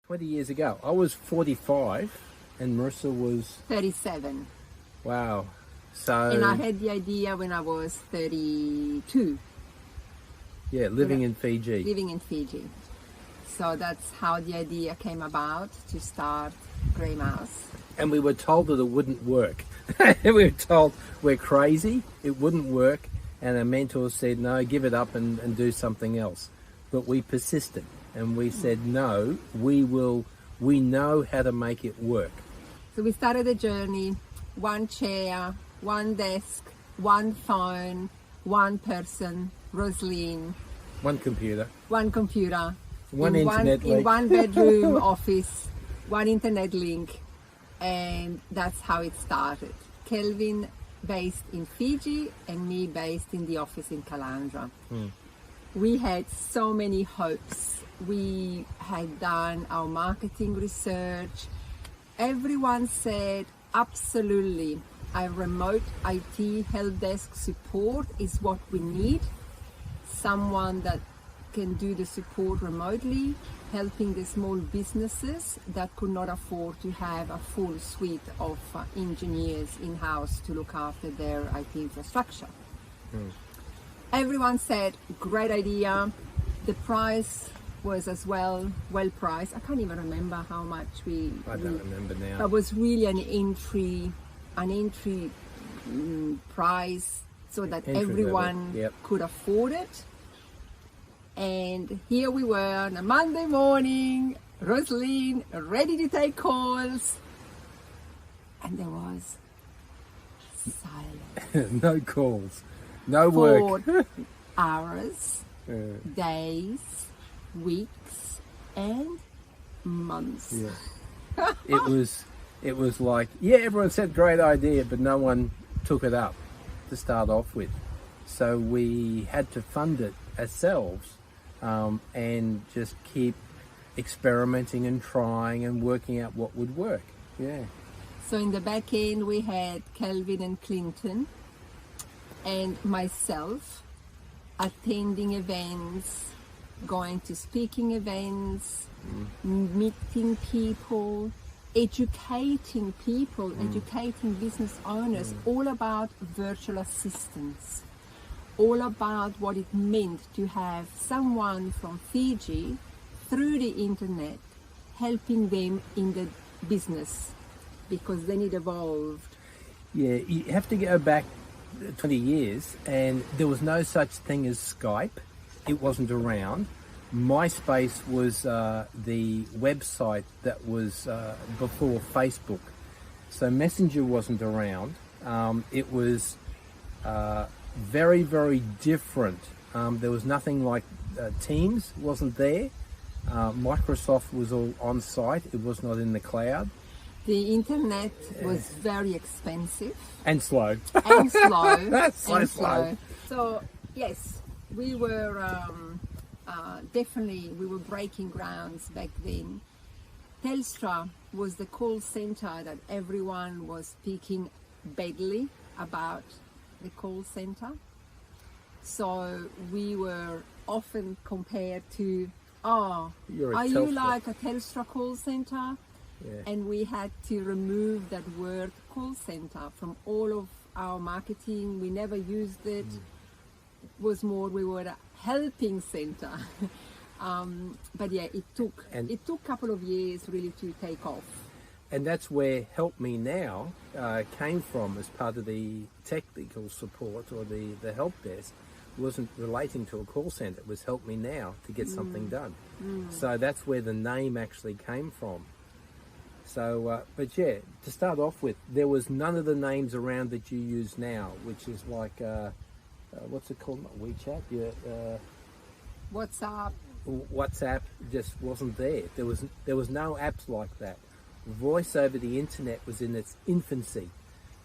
20 years ago. I was 45 and Marisa was... 37. Wow. So... And I had the idea when I was 32. Yeah, living in Fiji. Living in Fiji. So that's how the idea came about to start Greymouse. And we were told that it wouldn't work. We were told we're crazy, it wouldn't work, and our mentor said, no, give it up and do something else. But we persisted, and we said, no, we know how to make it work. So we started the journey, one chair, one desk, one phone, one person, Rosaline. One computer. One computer. One internet link. In one bedroom office, one internet link. And that's how it started. Kelvin based in Fiji and me based in the office in Kalandra. We had so many hopes. We had done our marketing research. Everyone said, absolutely, a remote IT help desk support is what we need. Someone that can do the support remotely, helping the small businesses that could not afford to have a full suite of engineers in-house to look after their IT infrastructure. Everyone said, great idea. The price was as well priced. I can't even remember how much I don't remember now. That was really an entry price so that everyone could afford it. And here we were on a Monday morning, Rosaline ready to take calls, and there was silence. No calls, no work. 4 hours, days, weeks, and months. Yeah. It was like, yeah, everyone said great idea, but no one took it up to start off with. So we had to fund it ourselves. And just keep experimenting and trying and working out what would work. Yeah. So in the back end we had Kelvin and Clinton and myself attending events, going to speaking events, meeting people, educating people, educating business owners, all about virtual assistants. All about what it meant to have someone from Fiji through the internet helping them in the business, because then it evolved. Yeah, you have to go back 20 years and there was no such thing as Skype. It wasn't around. MySpace was the website that was before Facebook. So Messenger wasn't around. It was very, very different. There was nothing like Teams wasn't there. Microsoft was all on site. It was not in the cloud. The internet was very expensive. And slow. And slow. That's so and slow. So yes, we were definitely, we were breaking grounds back then. Telstra was the call center that everyone was speaking badly about. The call center. So we were often compared to, are you like a Telstra call center? Yeah. And we had to remove that word call center from all of our marketing. We never used it. It was more, we were a helping center. But yeah, it took a couple of years really to take off. And that's where Help Me Now came from as part of the technical support or the help desk. It wasn't relating to a call centre, it was Help Me Now to get something done. So that's where the name actually came from. So, but yeah, to start off with, there was none of the names around that you use now, which is like, what's it called? Not WeChat? Yeah, WhatsApp just wasn't there. There was no apps like that. Voice over the internet was in its infancy.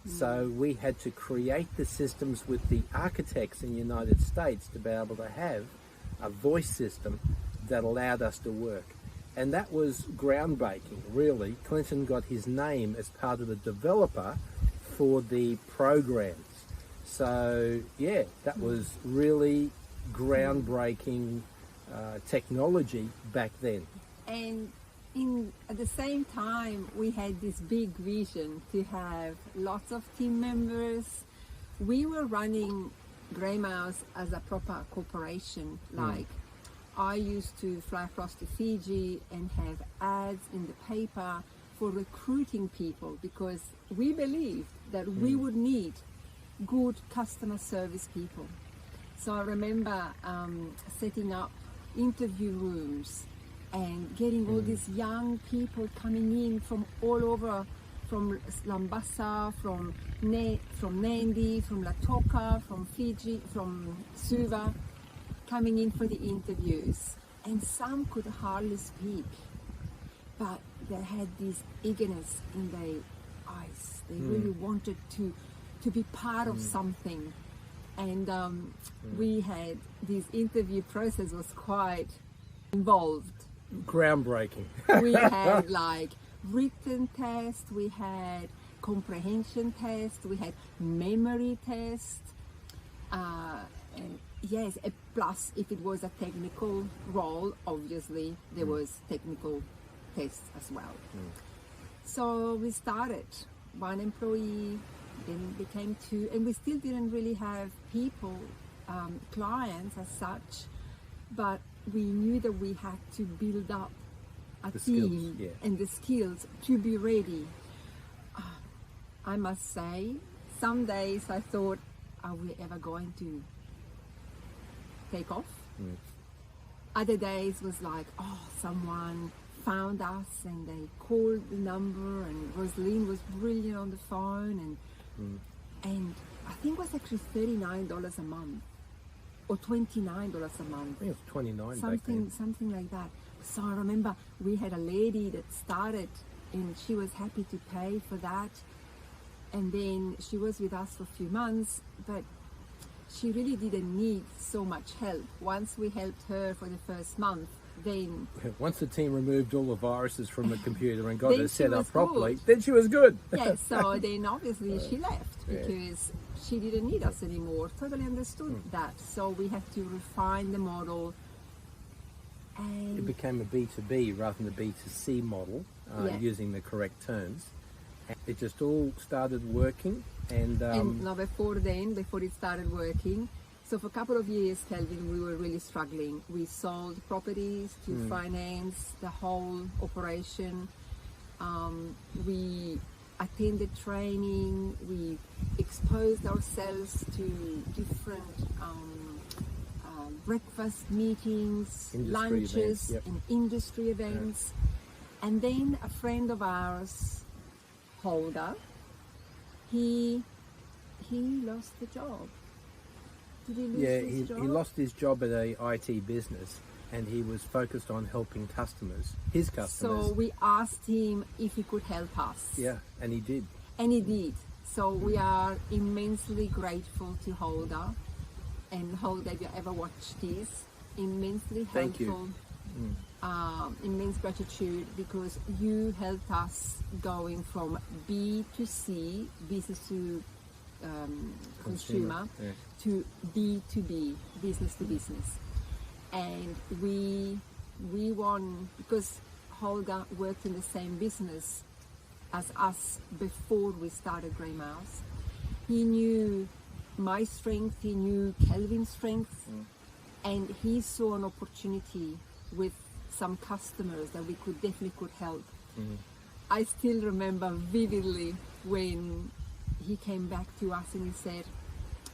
So we had to create the systems with the architects in the United States to be able to have a voice system that allowed us to work. And that was groundbreaking, really. Clinton got his name as part of the developer for the programs. So yeah, that was really groundbreaking technology back then. And at the same time, we had this big vision to have lots of team members. We were running Greymouse as a proper corporation. Like, I used to fly across to Fiji and have ads in the paper for recruiting people, because we believed that we would need good customer service people. So I remember setting up interview rooms and getting all these young people coming in from all over, from Lambasa, from Nandi, from Latoka, from Fiji, from Suva, coming in for the interviews. And some could hardly speak, but they had this eagerness in their eyes. They really wanted to be part of something. And we had, this interview process was quite involved. Groundbreaking. We had like written tests, we had comprehension tests, we had memory tests, and yes, plus if it was a technical role, obviously there was technical tests as well. So we started 1 employee, then became 2, and we still didn't really have people, clients as such, but we knew that we had to build up a team and the skills to be ready. I must say, some days I thought, are we ever going to take off? Other days was like, oh, someone found us and they called the number, and Rosaline was brilliant on the phone, and I think it was actually $39 a month or $29 a month. I think it was 29 something, back then. something like that. So I remember we had a lady that started, and she was happy to pay for that. And then she was with us for a few months, but she really didn't need so much help. Once we helped her for the first month, then Once the team removed all the viruses from the computer and got Then her she set up was properly, good. then she was good. yeah, so then obviously she left Yeah. because she didn't need us anymore. Totally understood that. So we had to refine the model. It And became a B2B rather than a B2C model, Yeah. using the correct terms. And it just all started working, and now before it started working, so for a couple of years, Kelvin, we were really struggling. We sold properties to finance the whole operation. We attended training. We exposed ourselves to different breakfast meetings, Industry lunches, events, yep. and industry events. And then a friend of ours, Holder, he lost the job. Did he lose his job? he lost his job at a IT business, and he was focused on helping his customers. So we asked him if he could help us. Yeah, and he did. And he did. So we are immensely grateful to Holder. And Holder, if you ever watched this, immensely Thank you. helpful. Immense gratitude, because you helped us going from B to C, business to consumer, yeah. to B to B, business to business. And we won because Holger worked in the same business as us before we started Greymouse. He knew my strength, he knew Kelvin's strength, and he saw an opportunity with some customers that we could help. I still remember vividly when he came back to us and he said,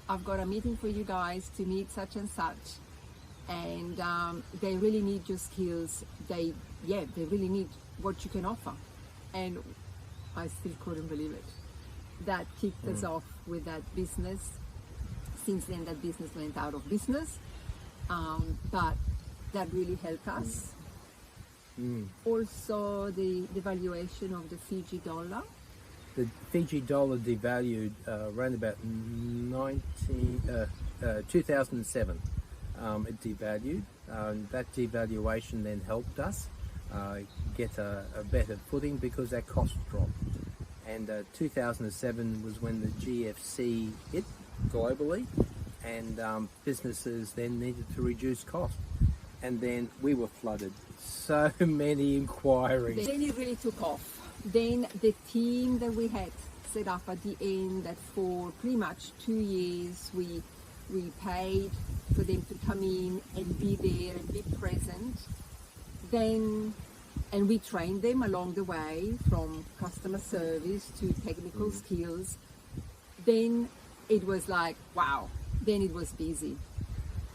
I've got a meeting for you guys to meet such and such, and they really need your skills. They really need what you can offer. And I still couldn't believe it. That kicked us off with that business. Since then, that business went out of business, but that really helped us. Also, the valuation of the Fiji dollar. The Fiji dollar devalued around about 2007. It devalued. That devaluation then helped us get a better footing because our costs dropped. And 2007 was when the GFC hit globally, and businesses then needed to reduce costs. and then we were flooded. So many inquiries. Then it really took off. Then the team that we had set up at the end, that for pretty much 2 years we paid for them to come in and be there and be present. Then, and we trained them along the way from customer service to technical skills. Then it was like, wow, then it was busy.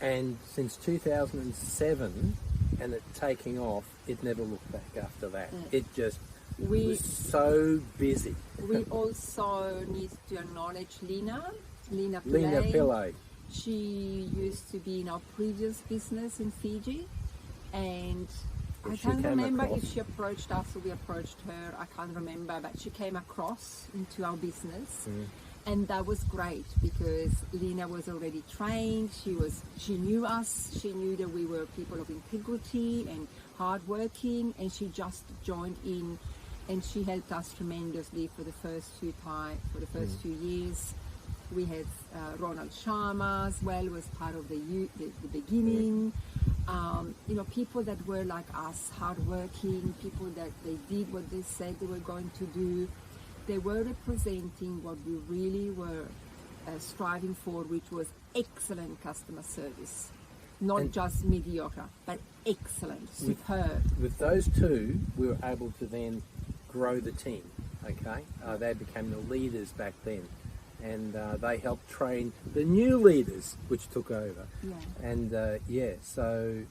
And since 2007 and it taking off, it never looked back after that. It just was so busy. We also need to acknowledge Lina Lina Pillay. Pillay. She used to be in our previous business in Fiji, and I She can't came remember across. if she approached us or we approached her. I can't remember, but she came across into our business, and that was great because Lina was already trained. She knew us. She knew that we were people of integrity and hardworking, and she just joined in, and she helped us tremendously for the first few years. We had Ronald Sharma as well, was part of the beginning. People that were like us, hardworking, people that they did what they said they were going to do. They were representing what we really were striving for, which was excellent customer service. Not just mediocre, but excellent, superb. With those two, we were able to then grow the team, okay? They became the leaders back then. And they helped train the new leaders, which took over. Yeah. And so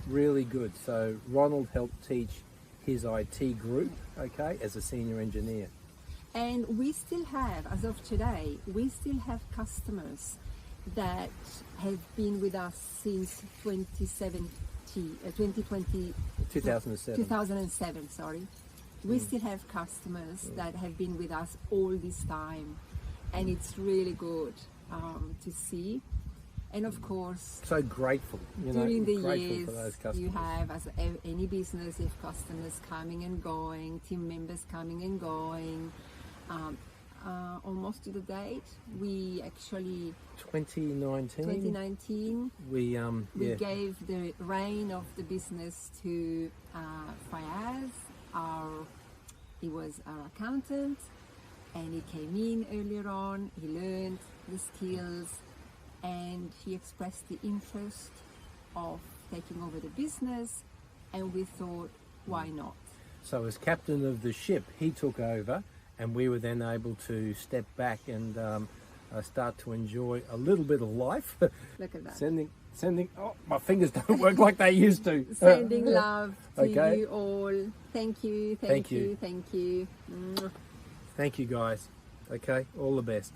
really good. So Ronald helped teach his IT group, okay, as a senior engineer. And we still have, as of today, we still have customers that have been with us since 2020, 2007, sorry. We still have customers that have been with us all this time. And it's really good to see. And of course, So grateful, during the grateful years, for those customers. you have, as any business, you have customers coming and going, team members coming and going. Almost to the date, we actually 2019. We gave the reign of the business to Fayaz. He was our accountant. And he came in earlier on, he learned the skills, and he expressed the interest of taking over the business, and we thought, why not? So as captain of the ship, he took over, and we were then able to step back and start to enjoy a little bit of life. Look at that. Sending, oh, my fingers don't work like they used to. Sending love to Okay. you all. Thank you. Thank you. Thank you. Thank you, guys. Okay, all the best.